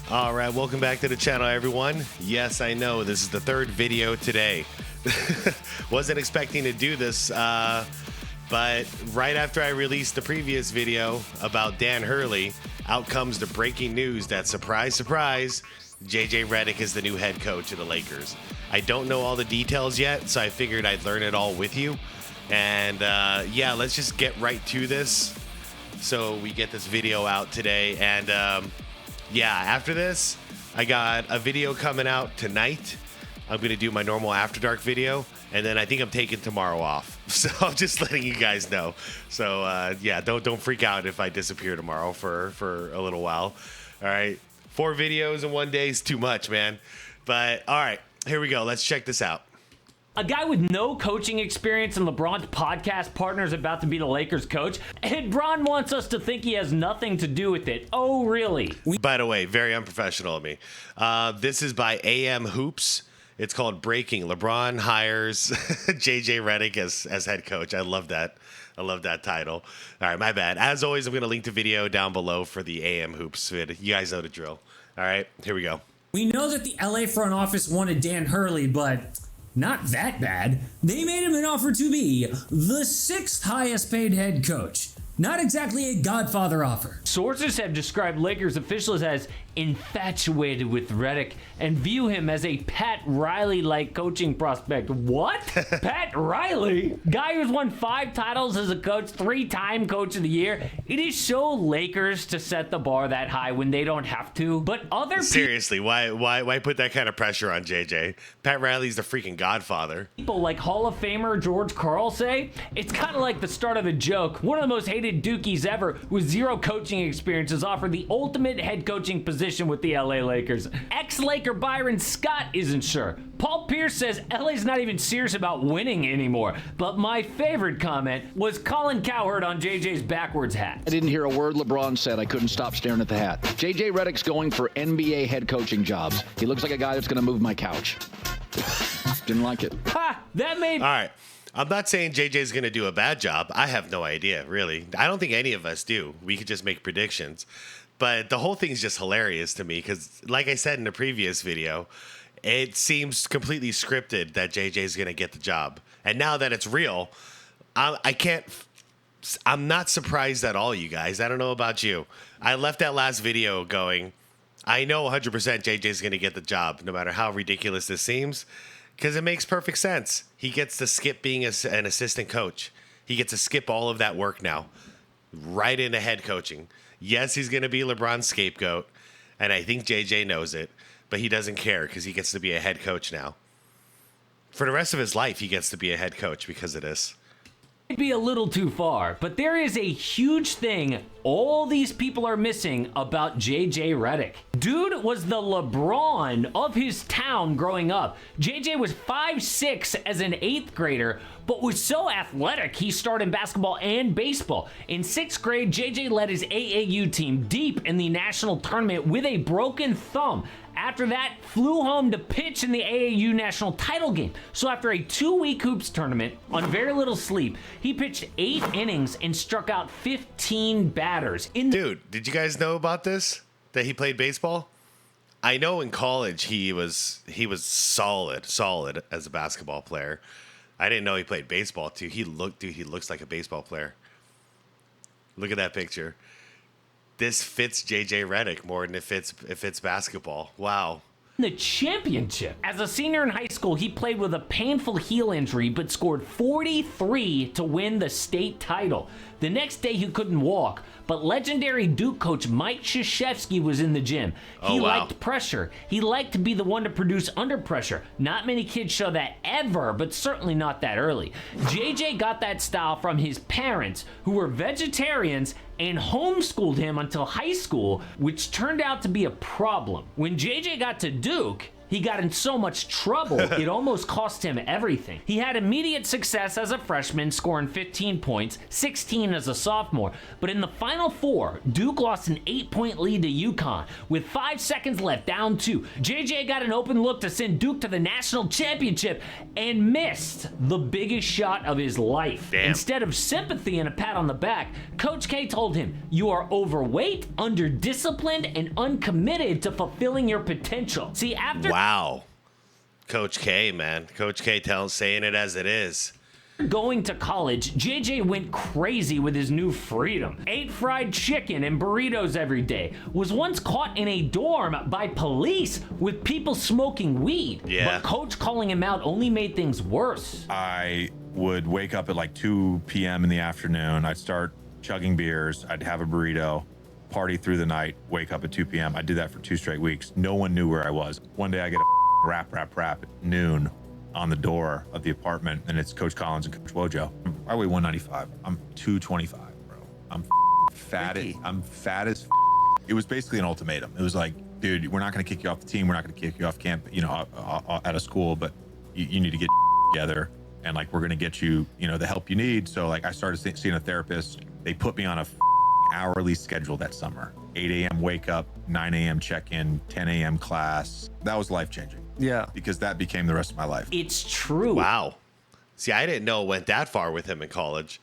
All right, welcome back to the channel, everyone. Yes, I know this is the third video today. Wasn't expecting to do this, but right after I released the previous video about Dan Hurley, out comes the breaking news that, surprise, surprise, JJ Redick is the new head coach of the Lakers. I don't know all the details yet, so I figured I'd learn it all with you. And yeah, let's just get right to this so we get this video out today. And yeah, after this, I got a video coming out tonight. I'm going to do my normal After Dark video, and then I think I'm taking tomorrow off. So I'm just letting you guys know. So yeah, don't freak out if I disappear tomorrow for a little while. All right, 4 videos in one day is too much, man. But all right, here we go. Let's check this out. A guy with no coaching experience and LeBron's podcast partner is about to be the Lakers coach, and Bron wants us to think he has nothing to do with it. Oh, really? By the way, very unprofessional of me. This is by AM Hoops. It's called Breaking. LeBron hires JJ Redick as head coach. I love that. I love that title. All right, my bad. As always, I'm going to link the video down below for the AM Hoops vid. You guys know the drill. All right, here we go. We know that the LA front office wanted Dan Hurley, but not that bad. They made him an offer to be the 6th highest paid head coach. Not exactly a Godfather offer. Sources have described Lakers officials as infatuated with Redick and view him as a Pat Riley-like coaching prospect. What? Pat Riley? Guy who's won 5 titles as a coach, 3-time coach of the year. It is so Lakers to set the bar that high when they don't have to. But other seriously, why put that kind of pressure on JJ? Pat Riley's the freaking Godfather. People like Hall of Famer George Karl say it's kind of like the start of a joke. One of the most hated Dookies ever with 0 coaching experience is offered the ultimate head coaching position with the LA Lakers. Ex-Laker Byron Scott isn't sure. Paul Pierce says LA's not even serious about winning anymore. But my favorite comment was Colin Cowherd on JJ's backwards hat. I didn't hear a word LeBron said. I couldn't stop staring at the hat. JJ Redick's going for NBA head coaching jobs. He looks like a guy that's going to move my couch. Didn't like it. Ha! That made... All right. I'm not saying JJ's going to do a bad job. I have no idea, really. I don't think any of us do. We could just make predictions. But the whole thing is just hilarious to me because, like I said in the previous video, it seems completely scripted that JJ's going to get the job. And now that it's real, I'm not surprised at all, you guys. I don't know about you. I left that last video going, I know 100% JJ's going to get the job, no matter how ridiculous this seems. Because it makes perfect sense. He gets to skip being an assistant coach. He gets to skip all of that work now, right into head coaching. Yes, he's going to be LeBron's scapegoat, and I think JJ knows it, but he doesn't care because he gets to be a head coach now. For the rest of his life, he gets to be a head coach because of this. Might be a little too far, but there is a huge thing all these people are missing about JJ Redick. Dude was the LeBron of his town growing up. JJ was 5'6" as an 8th grader, but was so athletic he started in basketball and baseball. In 6th grade, JJ led his AAU team deep in the national tournament with a broken thumb. After that, flew home to pitch in the AAU national title game. So after a 2-week hoops tournament on very little sleep, he pitched 8 innings and struck out 15 batters. Dude, did you guys know about this? That he played baseball? I know in college he was solid as a basketball player. I didn't know he played baseball too. He looks like a baseball player. Look at that picture. This fits JJ Redick more than it fits basketball. Wow. The championship. As a senior in high school, he played with a painful heel injury but scored 43 to win the state title. The next day he couldn't walk, but legendary Duke coach Mike Krzyzewski was in the gym. He liked pressure. He liked to be the one to produce under pressure. Not many kids show that ever, but certainly not that early. JJ got that style from his parents, who were vegetarians and homeschooled him until high school, which turned out to be a problem. When JJ got to Duke, He got in so much trouble, it almost cost him everything. He had immediate success as a freshman, scoring 15 points, 16 as a sophomore. But in the Final Four, Duke lost an 8-point lead to UConn. With 5 seconds left, down 2. JJ got an open look to send Duke to the national championship and missed the biggest shot of his life. Damn. Instead of sympathy and a pat on the back, Coach K told him, "You are overweight, under-disciplined, and uncommitted to fulfilling your potential." See, after Wow. Coach K, man. Coach K saying it as it is. going to college, JJ went crazy with his new freedom. Ate fried chicken and burritos every day. Was once caught in a dorm by police with people smoking weed. Yeah. But coach calling him out only made things worse. I would wake up at like 2 p.m. in the afternoon. I'd start chugging beers. I'd have a burrito, party through the night, wake up at 2 p.m. I did that for 2 straight weeks. No one knew where I was. One day I get a rap at noon on the door of the apartment, and it's Coach Collins and Coach Wojo. I weigh 195. I'm 225, bro. I'm fat. I'm fat as. It was basically an ultimatum. It was like, dude, we're not going to kick you off the team. We're not going to kick you off camp, out of school, but you need to get together, and like we're going to get you, the help you need. So like I started seeing a therapist. They put me on a hourly schedule that summer. 8 a.m. wake up, 9 a.m. check-in, 10 a.m. class. That was life-changing. Yeah. Because that became the rest of my life. It's true. Wow. See, I didn't know it went that far with him in college.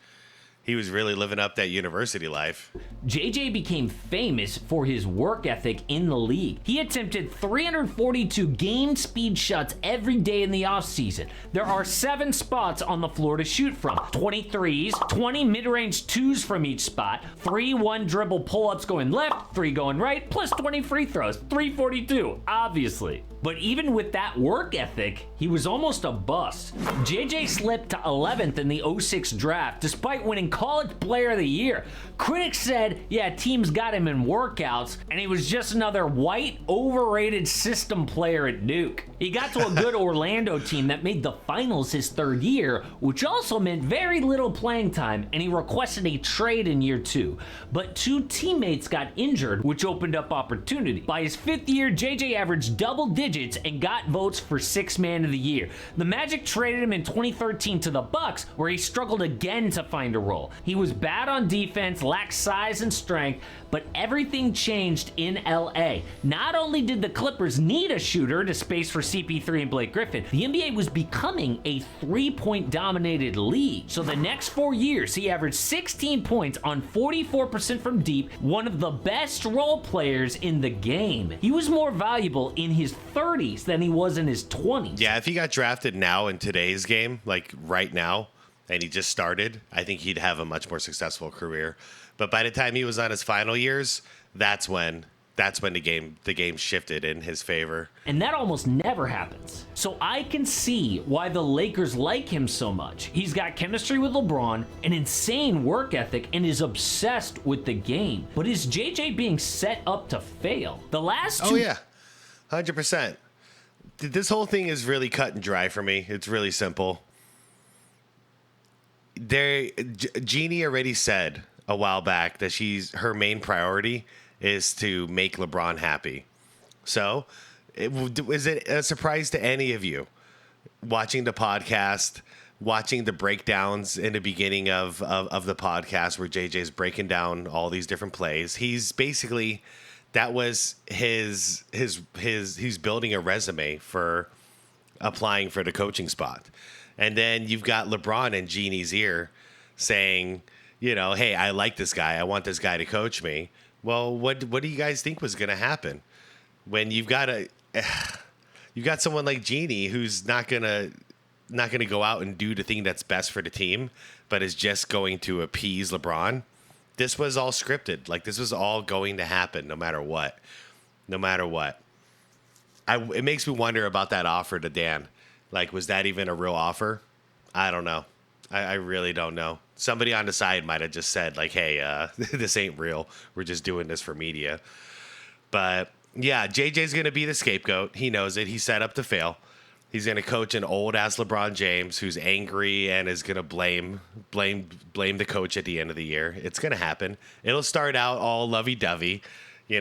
He was really living up that university life. JJ became famous for his work ethic in the league. He attempted 342 game speed shots every day in the offseason. There are 7 spots on the floor to shoot from. 20 threes, 20 mid-range twos from each spot, 3 one-dribble pull-ups going left, 3 going right, plus 20 free throws. 342, obviously. But even with that work ethic, he was almost a bust. JJ slipped to 11th in the 06 draft despite winning College Player of the Year. Critics said, yeah, teams got him in workouts, and he was just another white, overrated system player at Duke. He got to a good Orlando team that made the finals his 3rd year, which also meant very little playing time, and he requested a trade in year 2. But 2 teammates got injured, which opened up opportunity. By his 5th year, JJ averaged double digits and got votes for 6th man of the year. The Magic traded him in 2013 to the Bucks, where he struggled again to find a role. He was bad on defense, lacked size and strength, but everything changed in LA. Not only did the Clippers need a shooter to space for CP3 and Blake Griffin, the NBA was becoming a 3-point dominated league. So the next 4 years, he averaged 16 points on 44% from deep, one of the best role players in the game. He was more valuable in his 30s than he was in his 20s. Yeah, if he got drafted now in today's game, like right now, and he just started, I think he'd have a much more successful career. But by the time he was on his final years, that's when the game shifted in his favor. And that almost never happens. So I can see why the Lakers like him so much. He's got chemistry with LeBron, an insane work ethic, and is obsessed with the game. But is JJ being set up to fail? The last 2 Oh yeah, 100%. This whole thing is really cut and dry for me. It's really simple. Jeannie already said a while back that her main priority is to make LeBron happy. So, is it a surprise to any of you watching the podcast, watching the breakdowns in the beginning of the podcast where JJ's breaking down all these different plays? He's basically, that was he's building a resume for applying for the coaching spot. And then you've got LeBron in Jeannie's ear saying, hey, I like this guy. I want this guy to coach me. Well, what do you guys think was going to happen when you've got someone like Jeannie who's not gonna go out and do the thing that's best for the team, but is just going to appease LeBron? This was all scripted. Like, this was all going to happen no matter what. No matter what. It makes me wonder about that offer to Dan. Like, was that even a real offer? I don't know. I really don't know. Somebody on the side might have just said, like, hey, this ain't real. We're just doing this for media. But, yeah, JJ's going to be the scapegoat. He knows it. He's set up to fail. He's going to coach an old-ass LeBron James who's angry and is going to blame the coach at the end of the year. It's going to happen. It'll start out all lovey-dovey,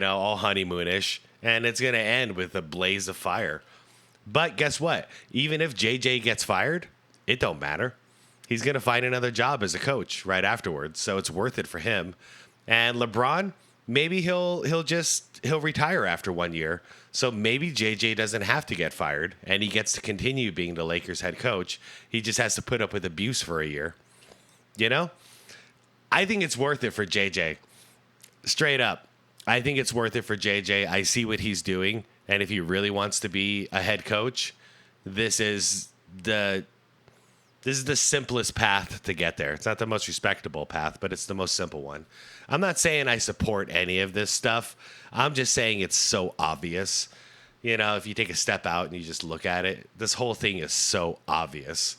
all honeymoonish, and it's going to end with a blaze of fire. But guess what? Even if JJ gets fired, it don't matter. He's going to find another job as a coach right afterwards. So it's worth it for him. And LeBron, maybe he'll retire after 1 year. So maybe JJ doesn't have to get fired and he gets to continue being the Lakers head coach. He just has to put up with abuse for a year. You know? I think it's worth it for JJ. Straight up. I think it's worth it for JJ. I see what he's doing. And if he really wants to be a head coach, this is the simplest path to get there. It's not the most respectable path, but it's the most simple one. I'm not saying I support any of this stuff. I'm just saying it's so obvious. You know, if you take a step out and you just look at it, this whole thing is so obvious.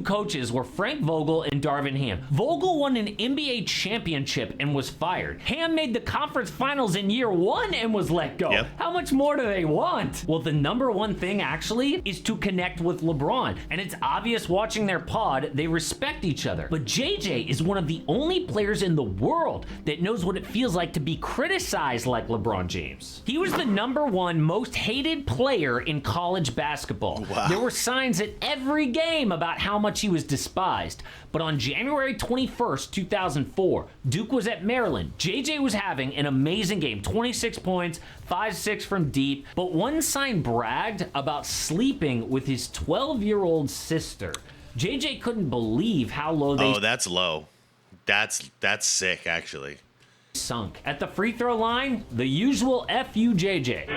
Coaches were Frank Vogel and Darvin Ham. Vogel won an NBA championship and was fired. Ham made the conference finals in year 1 and was let go. Yep. How much more do they want? Well, the number one thing actually is to connect with LeBron. And it's obvious watching their pod, they respect each other. But JJ is one of the only players in the world that knows what it feels like to be criticized like LeBron James. He was the number one most hated player in college basketball. Wow. There were signs at every game about how much he was despised. But on January 21st, 2004, Duke was at Maryland. JJ was having an amazing game, 26 points, 5-6 from deep, but one sign bragged about sleeping with his 12-year-old sister. JJ couldn't believe how low they that's low. That's sick, actually. sunk. At the free throw line, the usual FU JJ.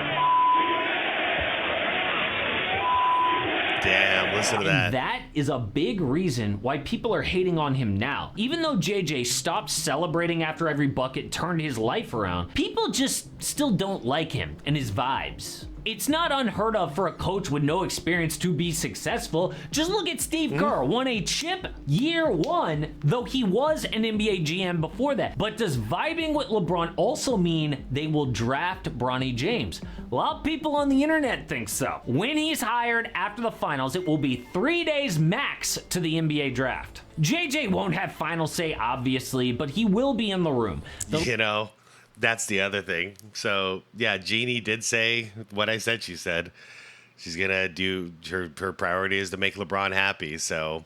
Damn, listen to that. And that is a big reason why people are hating on him now. Even though JJ stopped celebrating after every bucket, turned his life around, people just still don't like him and his vibes. It's not unheard of for a coach with no experience to be successful. Just look at Steve Kerr, won a chip year 1, though he was an NBA GM before that. But does vibing with LeBron also mean they will draft Bronny James? A lot of people on the internet think so. When he's hired after the finals, it will be 3 days max to the NBA draft. JJ won't have final say, obviously, but he will be in the room. You know, that's the other thing. So, yeah, Jeannie did say what I said she said. She's going to do, her priority is to make LeBron happy. So,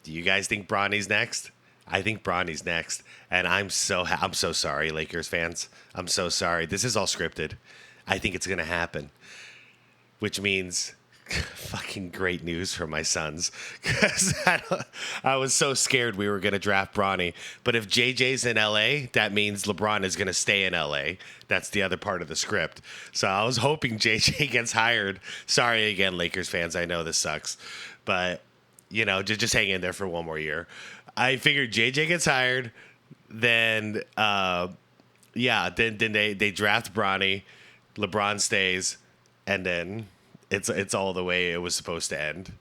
do you guys think Bronny's next? I think Bronny's next. And I'm so sorry, Lakers fans. I'm so sorry. This is all scripted. I think it's going to happen. Which means fucking great news for my Suns, because I was so scared we were going to draft Bronny. But if JJ's in LA, that means LeBron is going to stay in LA. That's the other part of the script. So I was hoping JJ gets hired. Sorry again, Lakers fans. I know this sucks, but you know, just hang in there for one more year. I figured JJ gets hired, then then they draft Bronny, LeBron stays, and then it's all the way it was supposed to end.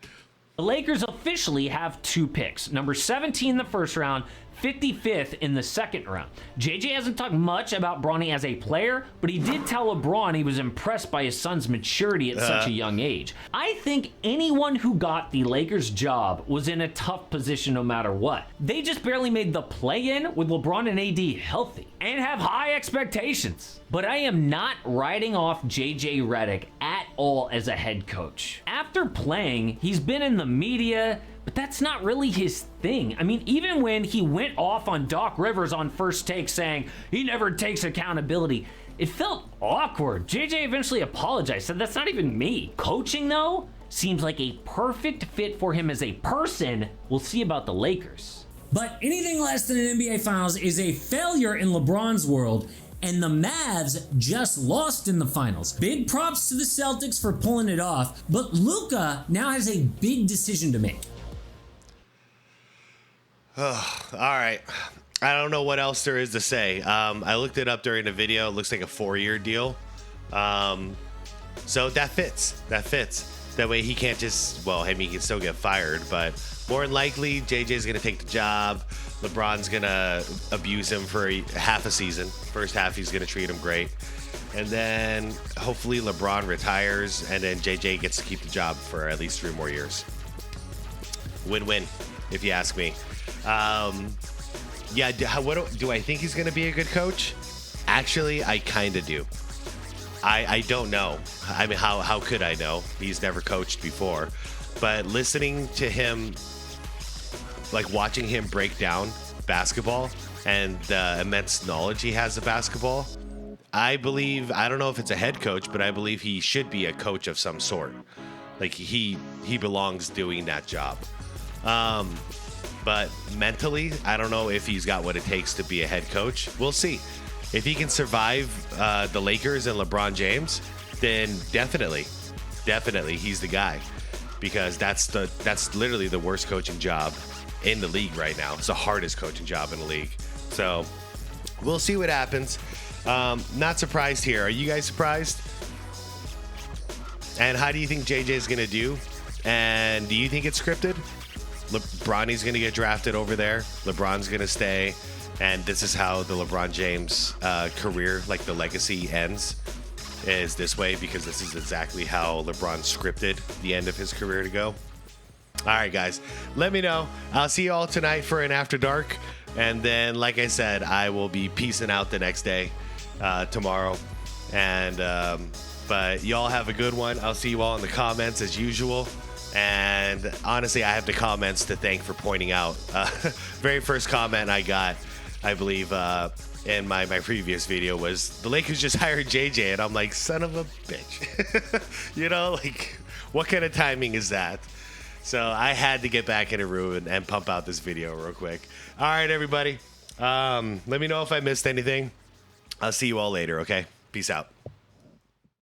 The Lakers officially have 2 picks. Number 17 in the first round, 55th in the second round. JJ hasn't talked much about Bronny as a player, but he did tell LeBron he was impressed by his son's maturity at such a young age. I think anyone who got the Lakers job was in a tough position no matter what. They just barely made the play-in with LeBron and AD healthy and have high expectations. But I am not writing off JJ Redick at all as a head coach. After playing, he's been in the media, but that's not really his thing. I mean, even when he went off on Doc Rivers on First Take saying he never takes accountability, it felt awkward. JJ eventually apologized, said that's not even me. Coaching, though, seems like a perfect fit for him as a person. We'll see about the Lakers. But anything less than an NBA Finals is a failure in LeBron's world, and the Mavs just lost in the finals. Big props to the Celtics for pulling it off, but Luka now has a big decision to make. All right. I don't know what else there is to say. I looked it up during the video. It looks like a 4-year deal. So that fits. That way he can't just, well, I mean, he can still get fired, but more than likely, JJ's going to take the job. LeBron's going to abuse him for half a season. First half, he's going to treat him great. And then hopefully LeBron retires, and then JJ gets to keep the job for at least 3 more years. Win-win, if you ask me. What do I think he's going to be a good coach? Actually, I kind of do. I don't know. I mean, how could I know? He's never coached before. But listening to him, like watching him break down basketball and the immense knowledge he has of basketball, I believe, I don't know if it's a head coach, but I believe he should be a coach of some sort. Like he belongs doing that job. But mentally, I don't know if he's got what it takes to be a head coach. We'll see. If he can survive the Lakers and LeBron James, then definitely he's the guy, because that's literally the worst coaching job in the league right now. It's the hardest coaching job in the league. So we'll see what happens. Not surprised here. Are you guys surprised? And how do you think JJ is going to do? And do you think it's scripted? Bronny's going to get drafted over there. LeBron's going to stay. And this is how the LeBron James career, like the legacy, ends, is this way, because this is exactly how LeBron scripted the end of his career to go. All right, guys, let me know. I'll see you all tonight for an After Dark. And then, like I said, I will be peacing out the next day, tomorrow. And but y'all have a good one. I'll see you all in the comments as usual. And honestly, I have the comments to thank for pointing out. Very first comment I got, I believe, in my previous video was, the Lakers just hired JJ. And I'm like, son of a bitch. You know, like, what kind of timing is that? So I had to get back in a room and pump out this video real quick. All right, everybody. Let me know if I missed anything. I'll see you all later, okay? Peace out.